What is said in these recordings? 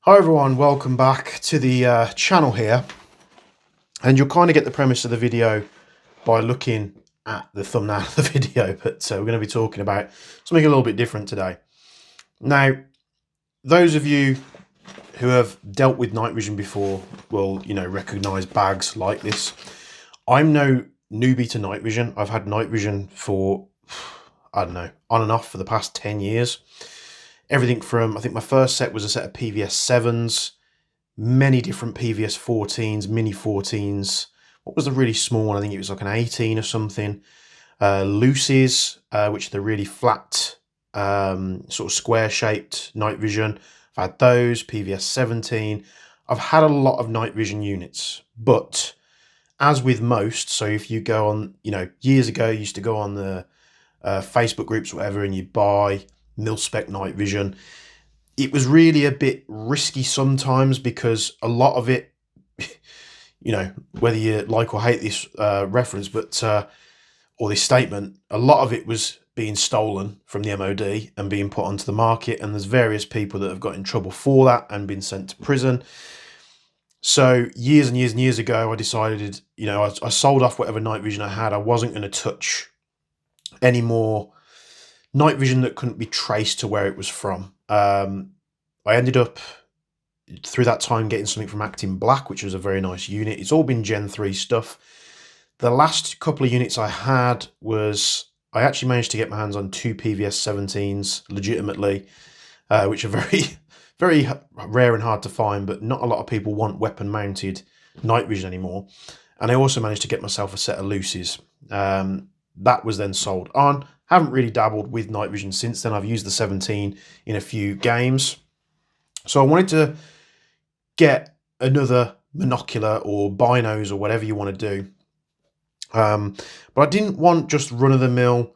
Hi everyone, welcome back to the channel here, and you'll kind of get the premise of the video by looking at the thumbnail of the video, but we're going to be talking about something a little bit different today. Now, those of you who have dealt with night vision before will, recognise bags like this. I'm no newbie to night vision. I've had night vision for, I don't know, on and off for the past 10 years. Everything from, I think my first set was a set of PVS 7s, many different PVS 14s, mini 14s. What was the really small one? I think it was like an 18 or something. Luces, which are the really flat, sort of square shaped night vision. I've had those, PVS 17. I've had a lot of night vision units, but as with most, so if you go on, years ago, you used to go on the Facebook groups, whatever, and you buy mil-spec night vision. It was really a bit risky sometimes because a lot of it, whether you like or hate this reference, but or this statement, a lot of it was being stolen from the MOD and being put onto the market. And there's various people that have got in trouble for that and been sent to prison. So years and years and years ago, I decided, I sold off whatever night vision I had. I wasn't going to touch any more night vision that couldn't be traced to where it was from. I ended up through that time getting something from Acting Black, which was a very nice unit. It's all been Gen 3 stuff. The last couple of units I had was, I actually managed to get my hands on 2 PVS 17s legitimately, which are very, very rare and hard to find, but not a lot of people want weapon mounted night vision anymore. And I also managed to get myself a set of Luces. That was then sold on. Haven't really dabbled with night vision since then. I've used the 17 in a few games. So I wanted to get another monocular or binos or whatever you want to do. But I didn't want just run-of-the-mill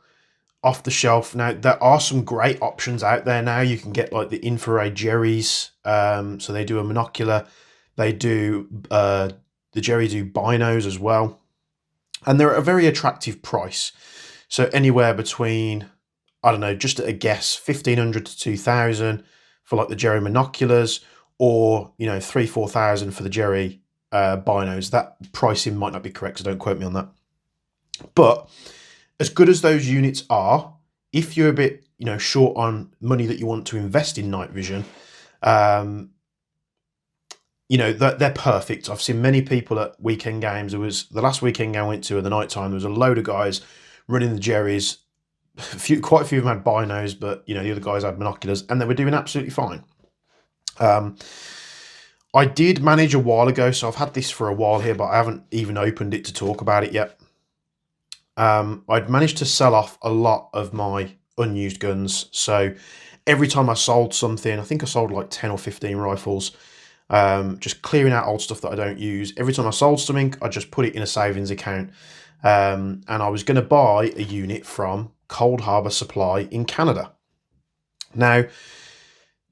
off the shelf. Now, there are some great options out there now. You can get like the infrared Jerrys. So they do a monocular. They do, the Jerry do binos as well. And they're at a very attractive price. So anywhere between, I don't know, just at a guess, 1,500 to 2,000 for like the Jerry monoculars, or 3,000-4,000 for the Jerry binos. That pricing might not be correct, so don't quote me on that. But as good as those units are, if you're a bit short on money that you want to invest in night vision, they're perfect. I've seen many people at weekend games. It was the last weekend game I went to at the night time. There was a load of guys running the Jerrys. Quite a few of them had binos, but the other guys had monoculars, and they were doing absolutely fine. I did manage a while ago, so I've had this for a while here, but I haven't even opened it to talk about it yet. I'd managed to sell off a lot of my unused guns. So every time I sold something, I think I sold like 10 or 15 rifles, just clearing out old stuff that I don't use. Every time I sold something, I just put it in a savings account. And I was going to buy a unit from Cold Harbour Supply in Canada. Now,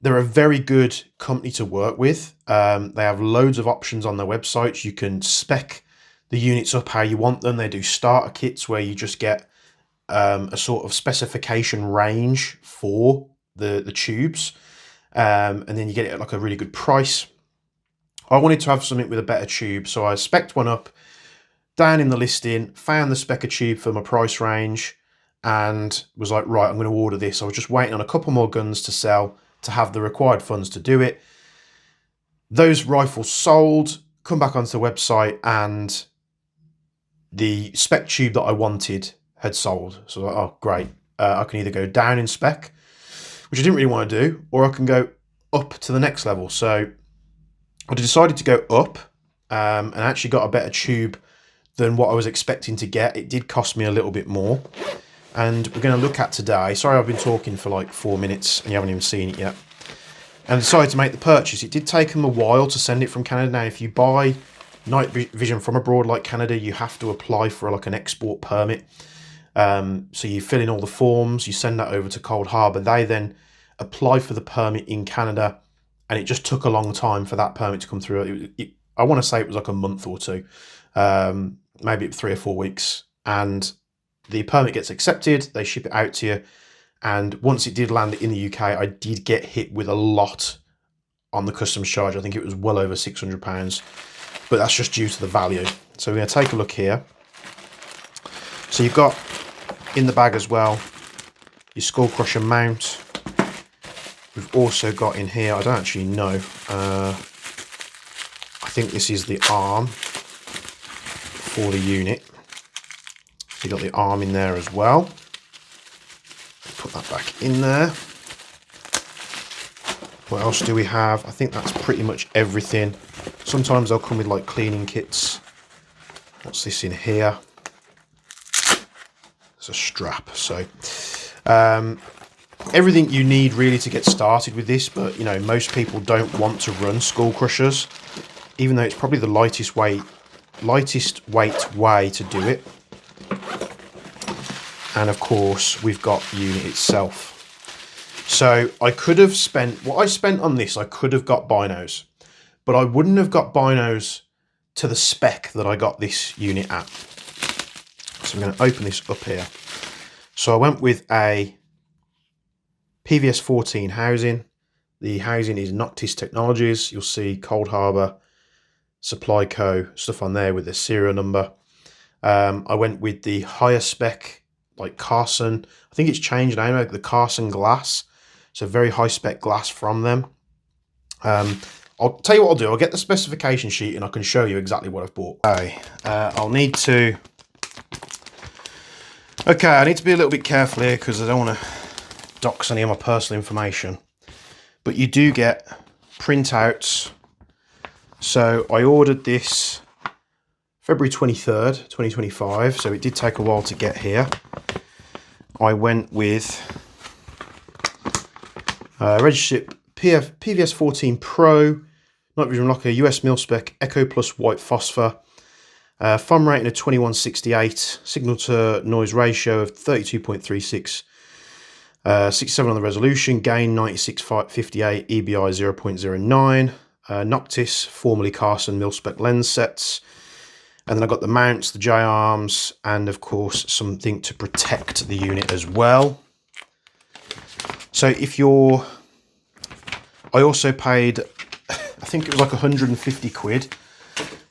they're a very good company to work with. They have loads of options on their websites. You can spec the units up how you want them. They do starter kits where you just get a sort of specification range for the tubes, and then you get it at like a really good price. I wanted to have something with a better tube, so I spec'd one up down in the listing, found the spec of tube for my price range, and was like, right, I'm going to order this. I was just waiting on a couple more guns to sell to have the required funds to do it. Those rifles sold, come back onto the website, and the spec tube that I wanted had sold. So I was like, oh, great. I can either go down in spec, which I didn't really want to do, or I can go up to the next level. So I decided to go up, and actually got a better tube than what I was expecting to get. It did cost me a little bit more. And we're going to look at today. Sorry, I've been talking for like 4 minutes and you haven't even seen it yet. And I decided to make the purchase. It did take them a while to send it from Canada. Now, if you buy night vision from abroad like Canada, you have to apply for like an export permit. So you fill in all the forms, you send that over to Cold Harbour. They then apply for the permit in Canada, and it just took a long time for that permit to come through. I want to say it was like a month or two, maybe 3 or 4 weeks. And the permit gets accepted, they ship it out to you. And once it did land in the UK, I did get hit with a lot on the customs charge. I think it was well over £600, but that's just due to the value. So we're going to take a look here. So you've got in the bag as well your Skull Crusher mount. We've also got in here, I don't actually know, I think this is the arm for the unit. So you've got the arm in there as well. Put that back in there. What else do we have? I think that's pretty much everything. Sometimes they'll come with like cleaning kits. What's this in here? It's a strap. So everything you need really to get started with this, but you know, most people don't want to run Skull Crushers, even though it's probably the lightest weight way to do it. And of course we've got the unit itself. So I could have spent what I spent on this, I could have got binos, but I wouldn't have got binos to the spec that I got this unit at. So I'm going to open this up here. So I went with a PVS 14 housing. The housing is Noctis Technologies. You'll see Cold Harbour, Supply Co. stuff on there with the serial number. I went with the higher spec, like Carson. I think it's changed now, like the Carson glass. So very high spec glass from them. I'll tell you what I'll do. I'll get the specification sheet and I can show you exactly what I've bought. Okay, I'll need to... Okay, I need to be a little bit careful here because I don't want to dox any of my personal information. But you do get printouts. So I ordered this February 23rd, 2025. So it did take a while to get here. I went with Registrip PVS 14 Pro, Night Vision Locker, US Mil Spec, Echo Plus White Phosphor, FOM rating of 2168, signal to noise ratio of 32.36, 67 on the resolution, gain 9658, EBI 0.09, Noctis, formerly Carson Mil Spec lens sets, and then I've got the mounts, the J-arms, and of course something to protect the unit as well. So if you're, I also paid, I think it was like 150 quid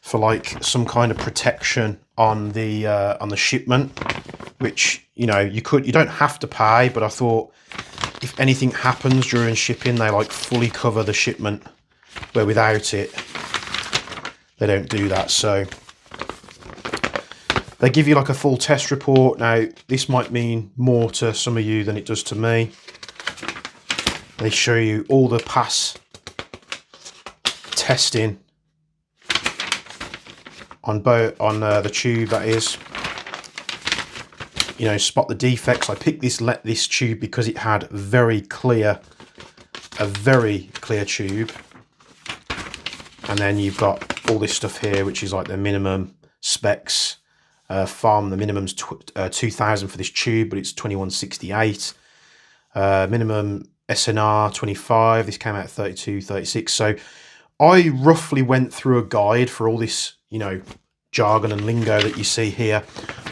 for like some kind of protection on the shipment, which, you know, you don't have to pay, but I thought if anything happens during shipping, they like fully cover the shipment, where without it, they don't do that. So they give you like a full test report. Now, this might mean more to some of you than it does to me. They show you all the past testing on the tube, that is. You know, spot the defects. I picked this tube because it had a very clear tube. And then you've got all this stuff here, which is like the minimum specs. FOM, the minimum's 2000 for this tube, but it's 2168. Minimum SNR 25. This came out 32, 36. So I roughly went through a guide for all this, you know, jargon and lingo that you see here.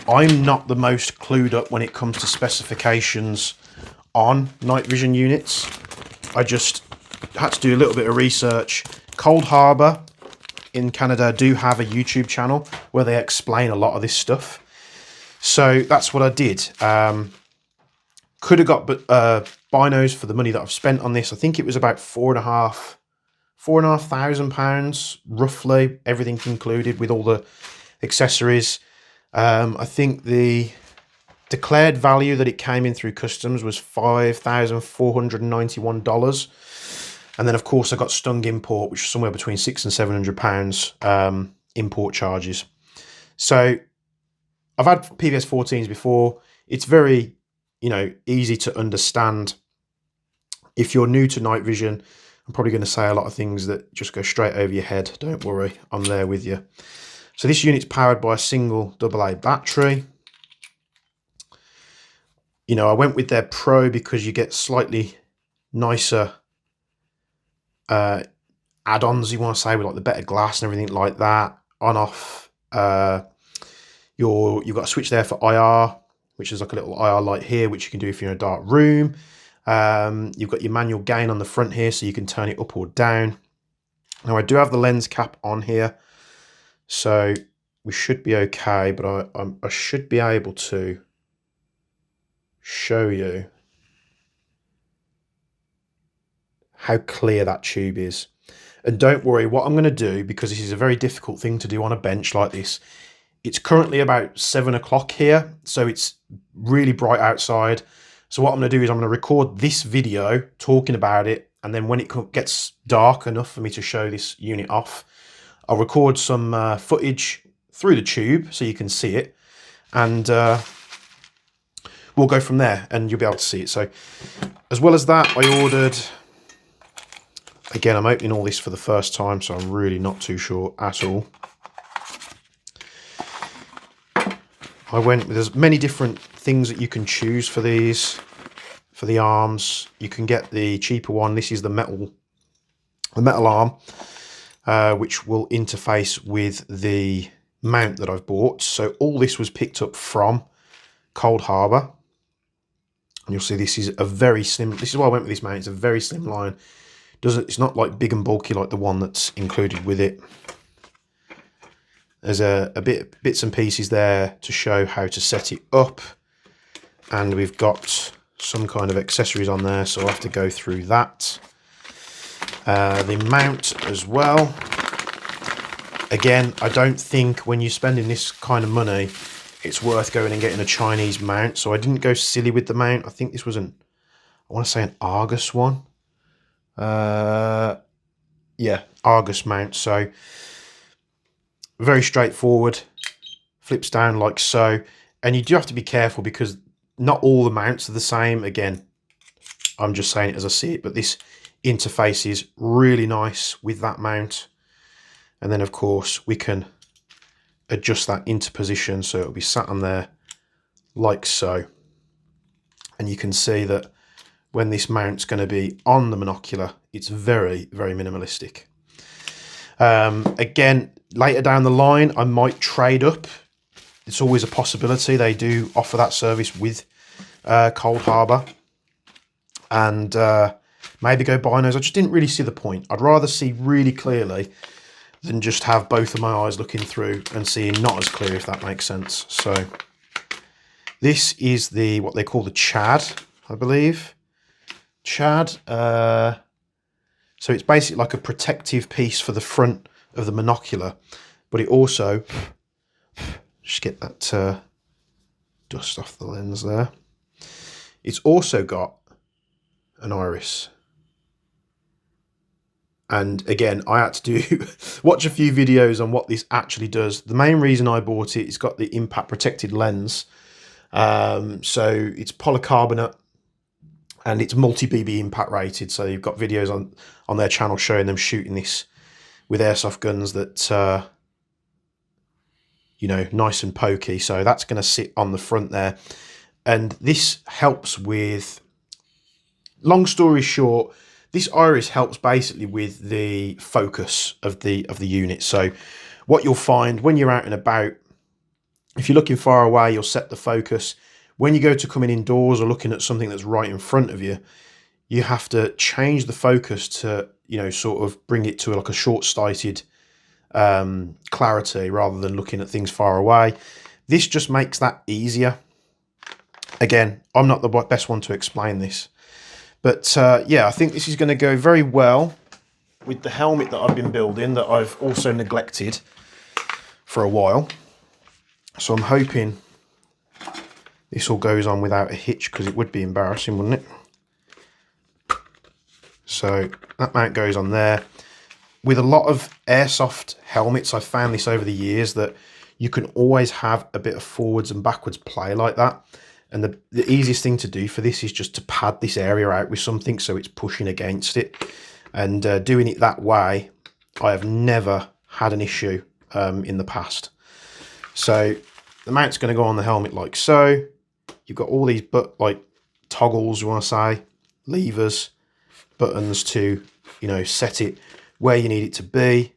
I'm not the most clued up when it comes to specifications on night vision units. I just had to do a little bit of research. Cold Harbour in Canada do have a YouTube channel where they explain a lot of this stuff. So that's what I did. Could have got binos for the money that I've spent on this. I think it was about £4,500 roughly, everything included with all the accessories. I think the declared value that it came in through customs was $5,491. And then of course I got stung import, which was somewhere between £600 and £700 import charges. So I've had PVS 14s before. It's very, you know, easy to understand. If you're new to night vision, I'm probably going to say a lot of things that just go straight over your head. Don't worry, I'm there with you. So this unit's powered by a single AA battery. You know, I went with their Pro because you get slightly nicer add-ons, you want to say, with like the better glass and everything like that. On-off. You've got a switch there for IR, which is like a little IR light here, which you can do if you're in a dark room. You've got your manual gain on the front here, so you can turn it up or down. Now I do have the lens cap on here, so we should be okay, but I should be able to show you how clear that tube is. And don't worry, what I'm going to do, because this is a very difficult thing to do on a bench like this, it's currently about 7 o'clock here, so it's really bright outside. So what I'm going to do is I'm going to record this video talking about it, and then when it gets dark enough for me to show this unit off, I'll record some footage through the tube so you can see it, and we'll go from there and you'll be able to see it. So as well as that, I ordered, again, I'm opening all this for the first time, so I'm really not too sure at all. I went with as many different things that you can choose for these. For the arms, you can get the cheaper one. This is the metal arm, which will interface with the mount that I've bought. So all this was picked up from Harbour. And you'll see this is a very slim, this is why I went with this mount. It's a very slim line. It's not like big and bulky like the one that's included with it. There's bits and pieces there to show how to set it up, and we've got some kind of accessories on there, so I'll have to go through that. The mount as well. Again, I don't think when you're spending this kind of money, it's worth going and getting a Chinese mount, so I didn't go silly with the mount. I think this was I want to say an Argus one. Yeah, Argus mount. So very straightforward, flips down like so, and you do have to be careful because not all the mounts are the same. Again, I'm just saying it as I see it, but this interface is really nice with that mount. And then of course we can adjust that into position so it'll be sat on there like so, and you can see that when this mount's going to be on the monocular, it's very, very minimalistic. Again, later down the line, I might trade up. It's always a possibility. They do offer that service with Harbour, and maybe go binos. I just didn't really see the point. I'd rather see really clearly than just have both of my eyes looking through and seeing not as clear, if that makes sense. So this is what they call the Chad, I believe. Chad. So it's basically like a protective piece for the front of the monocular, but it also, just get that dust off the lens there. It's also got an iris. And again, I had to watch a few videos on what this actually does. The main reason I bought it, it's got the impact protected lens. So it's polycarbonate, and it's multi-BB impact rated. So you've got videos on their channel showing them shooting this with airsoft guns that, you know, nice and pokey. So that's going to sit on the front there. And this helps with, long story short, this iris helps basically with the focus of the unit. So what you'll find when you're out and about, if you're looking far away, you'll set the focus. When you go to coming indoors or looking at something that's right in front of you, you have to change the focus to, you know, sort of bring it to like a short-sighted clarity rather than looking at things far away. This just makes that easier. Again, I'm not the best one to explain this, but yeah, I think this is going to go very well with the helmet that I've been building that I've also neglected for a while. So I'm hoping this all goes on without a hitch, because it would be embarrassing, wouldn't it? So that mount goes on there. With a lot of airsoft helmets, I've found this over the years, that you can always have a bit of forwards and backwards play like that. And the easiest thing to do for this is just to pad this area out with something so it's pushing against it. And doing it that way, I have never had an issue in the past. So the mount's going to go on the helmet like so. You've got all these like toggles, you want to say, levers, buttons to, you know, set it where you need it to be.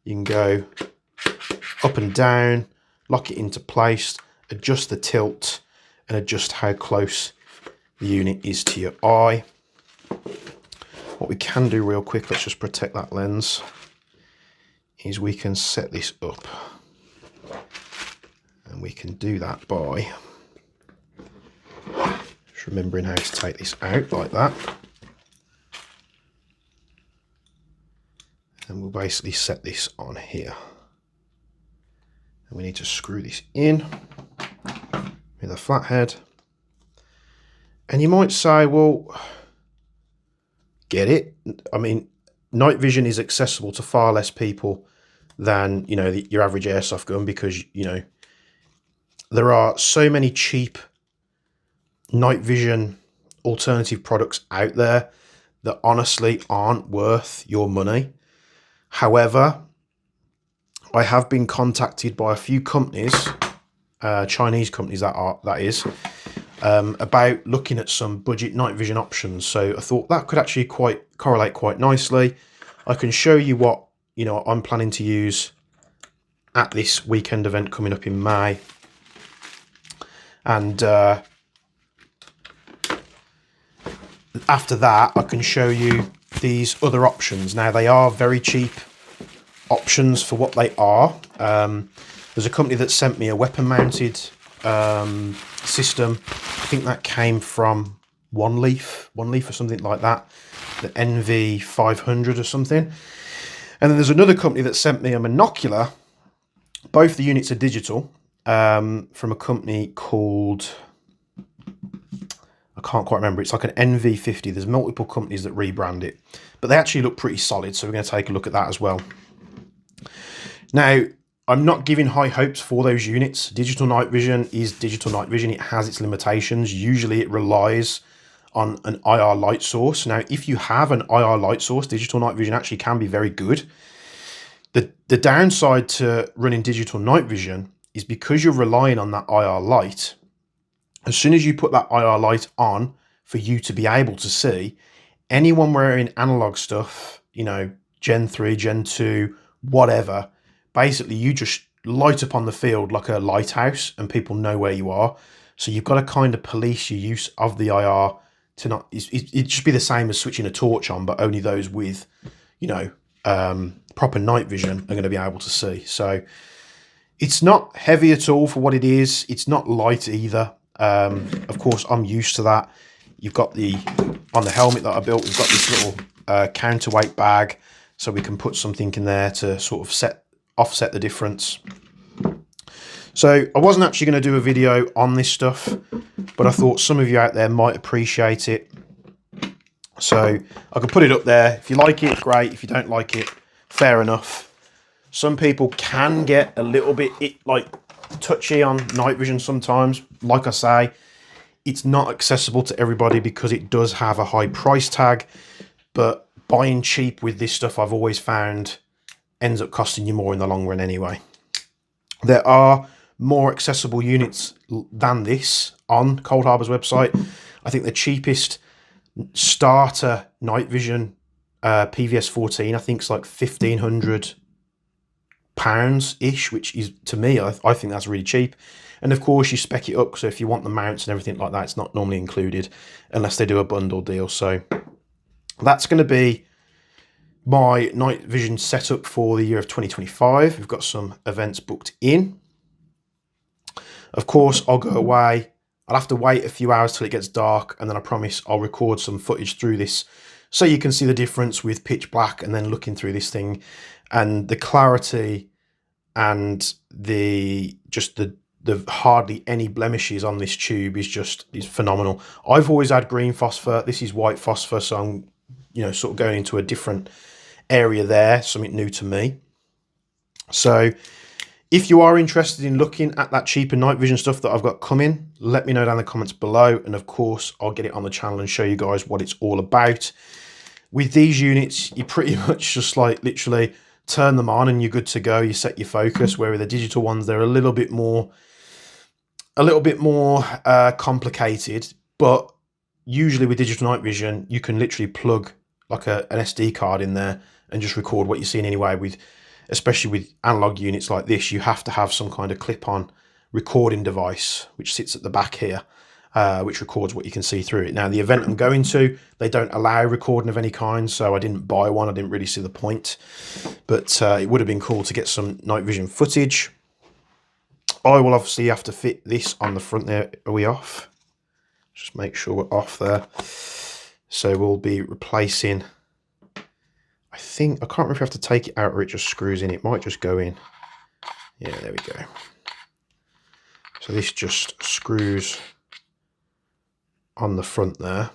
You can go up and down, lock it into place, adjust the tilt, and adjust how close the unit is to your eye. What we can do real quick, let's just protect that lens. is we can set this up, and we can do that by just remembering how to take this out like that. And we'll basically set this on here. And we need to screw this in with a flathead. And you might say, well, get it. I mean, night vision is accessible to far less people than, you know, your average airsoft gun, because, you know, there are so many cheap night vision alternative products out there that honestly aren't worth your money. However, I have been contacted by a few companies, Chinese companies that is, about looking at some budget night vision options. So I thought that could actually correlate quite nicely. I can show you what, you know, I'm planning to use at this weekend event coming up in May. And after that, I can show you these other options. Now, they are very cheap options for what they are. There's a company that sent me a weapon mounted system. I think that came from One Leaf or something like that, the NV500 or something. And then there's another company that sent me a monocular. Both the units are digital, from a company called, I can't quite remember. It's like an NV50. There's multiple companies that rebrand it, but they actually look pretty solid. So we're going to take a look at that as well. Now, I'm not giving high hopes for those units. Digital night vision is digital night vision. It has its limitations. Usually it relies on an IR light source. Now, if you have an IR light source, digital night vision actually can be very good. The downside to running digital night vision is because you're relying on that IR light. As soon as you put that IR light on for you to be able to see, anyone wearing analog stuff, you know, Gen 3, Gen 2, whatever, basically you just light up on the field like a lighthouse and people know where you are. So you've got to kind of police your use of the IR to not, it'd just be the same as switching a torch on, but only those with, you know, proper night vision are going to be able to see. So it's not heavy at all for what it is. It's not light either. Of course, I'm used to that. You've got on the helmet that I built, we've got this little counterweight bag, so we can put something in there to sort of offset the difference. So I wasn't actually going to do a video on this stuff, but I thought some of you out there might appreciate it. So I could put it up there. If you like it, great. If you don't like it, fair enough. Some people can get a little bit touchy on night vision sometimes. Like I say, it's not accessible to everybody because it does have a high price tag, but buying cheap with this stuff, I've always found, ends up costing you more in the long run anyway. There are more accessible units than this on Cold Harbour's website. I think the cheapest starter night vision PVS 14, I think it's like £1,500 ish, which is, to me, I think that's really cheap. And of course you spec it up, so if you want the mounts and everything like that, it's not normally included unless they do a bundle deal. So that's going to be my night vision setup for the year of 2025. We've got some events booked in. Of course, I'll go away. I'll have to wait a few hours till it gets dark, and then I promise I'll record some footage through this so you can see the difference with pitch black and then looking through this thing, and the clarity and the hardly any blemishes on this tube is phenomenal. I've always had green phosphor. This is white phosphor, so I'm, you know, sort of going into a different area there, something new to me. So if you are interested in looking at that cheaper night vision stuff that I've got coming, let me know down in the comments below, and of course I'll get it on the channel and show you guys what it's all about. With these units, you pretty much just like literally turn them on and you're good to go. You set your focus, where with the digital ones, they're a little bit more complicated, but usually with digital night vision, you can literally plug like an SD card in there and just record what you're seeing anyway. Especially with analog units like this, you have to have some kind of clip-on recording device which sits at the back here. which records what you can see through it. Now, the event I'm going to, they don't allow recording of any kind, so I didn't buy one. I didn't really see the point, but it would have been cool to get some night vision footage. I will obviously have to fit this on the front there. Are we off? Just make sure we're off there. So we'll be replacing, I can't remember if you have to take it out or it just screws in. It might just go in. Yeah, there we go. So this just screws on the front there.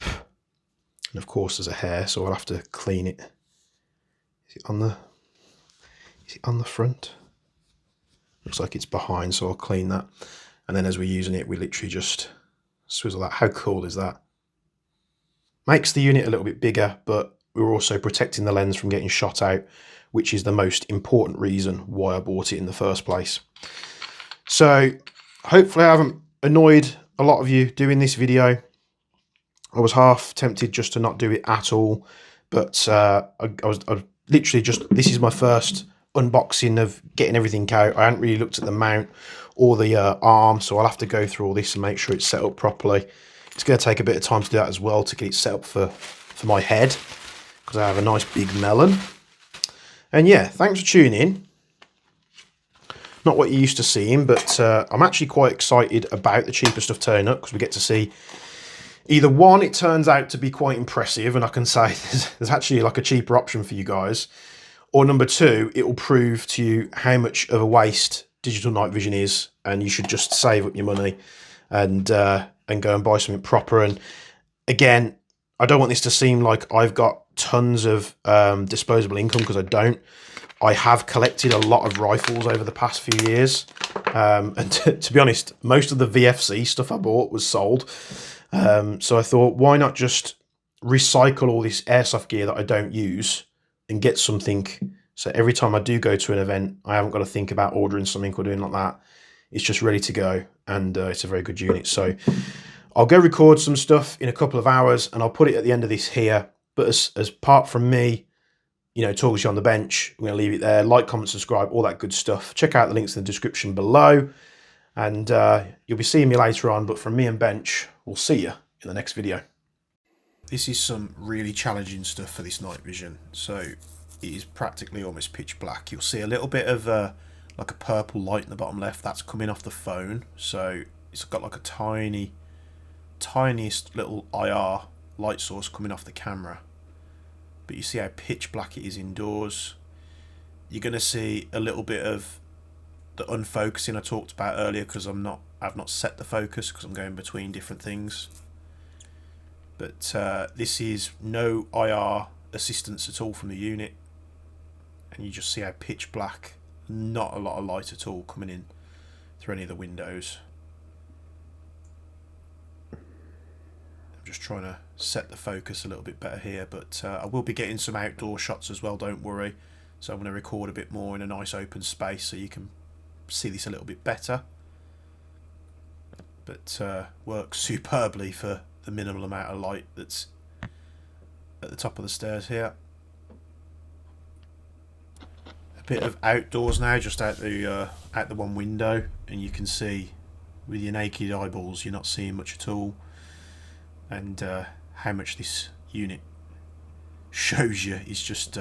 And of course there's a hair, so I'll have to clean it. Is it on the front? Looks like it's behind, so I'll clean that. And then as we're using it, we literally just swizzle that. How cool is that? Makes the unit a little bit bigger, but we're also protecting the lens from getting shot out, which is the most important reason why I bought it in the first place. So hopefully I haven't annoyed a lot of you doing this video. I was half tempted just to not do it at all, but I was literally just, this is my first unboxing of getting everything out. I hadn't really looked at the mount or the arm, so I'll have to go through all this and make sure it's set up properly. It's going to take a bit of time to do that as well, to get it set up for my head, because I have a nice big melon. And yeah, thanks for tuning in. Not what you're used to seeing, but I'm actually quite excited about the cheaper stuff turning up, because we get to see either one, it turns out to be quite impressive and I can say there's actually like a cheaper option for you guys, or number two, it will prove to you how much of a waste digital night vision is, and you should just save up your money and go and buy something proper. And again, I don't want this to seem like I've got tons of disposable income, because I don't. I have collected a lot of rifles over the past few years, and to be honest, most of the VFC stuff I bought was sold. So I thought, why not just recycle all this airsoft gear that I don't use and get something, so every time I do go to an event, I haven't got to think about ordering something or doing like that. It's just ready to go, and it's a very good unit. So I'll go record some stuff in a couple of hours and I'll put it at the end of this here. But as part from me, you know, talking to you on the bench, I'm going to leave it there. Like, comment, subscribe, all that good stuff. Check out the links in the description below, and you'll be seeing me later on. But from me and Bench, we'll see you in the next video. This is some really challenging stuff for this night vision. So it is practically almost pitch black. You'll see a little bit of like a purple light in the bottom left. That's coming off the phone. So it's got like a tiniest little IR light source coming off the camera. But you see how pitch black it is indoors. You're going to see a little bit of the unfocusing I talked about earlier, because I've not set the focus, because I'm going between different things. But this is no IR assistance at all from the unit, and you just see how pitch black, not a lot of light at all coming in through any of the windows. I'm just trying to set the focus a little bit better here, but I will be getting some outdoor shots as well, don't worry. So I'm going to record a bit more in a nice open space so you can see this a little bit better. But works superbly for the minimal amount of light that's at the top of the stairs here. A bit of outdoors now, just out the one window, and you can see with your naked eyeballs you're not seeing much at all. And how much this unit shows you is just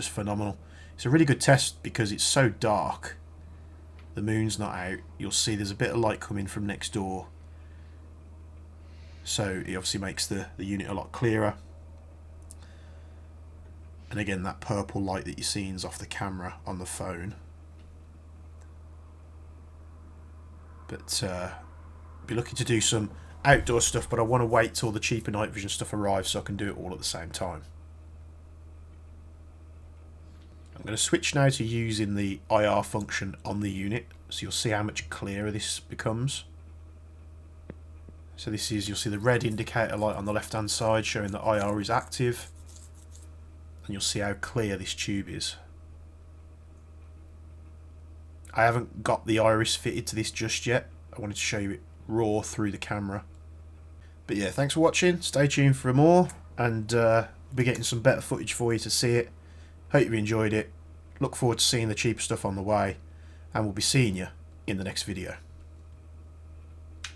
phenomenal. It's a really good test because it's so dark. The moon's not out. You'll see there's a bit of light coming from next door, so it obviously makes the unit a lot clearer. And again, that purple light that you're seeing is off the camera on the phone. But be looking to do some outdoor stuff, but I want to wait till the cheaper night vision stuff arrives so I can do it all at the same time. I'm going to switch now to using the IR function on the unit, so you'll see how much clearer this becomes. So this is, you'll see the red indicator light on the left hand side showing that IR is active, and you'll see how clear this tube is. I haven't got the iris fitted to this just yet. I wanted to show you it raw through the camera. But yeah, thanks for watching. Stay tuned for more, and we'll be getting some better footage for you to see it. Hope you enjoyed it. Look forward to seeing the cheaper stuff on the way, and we'll be seeing you in the next video.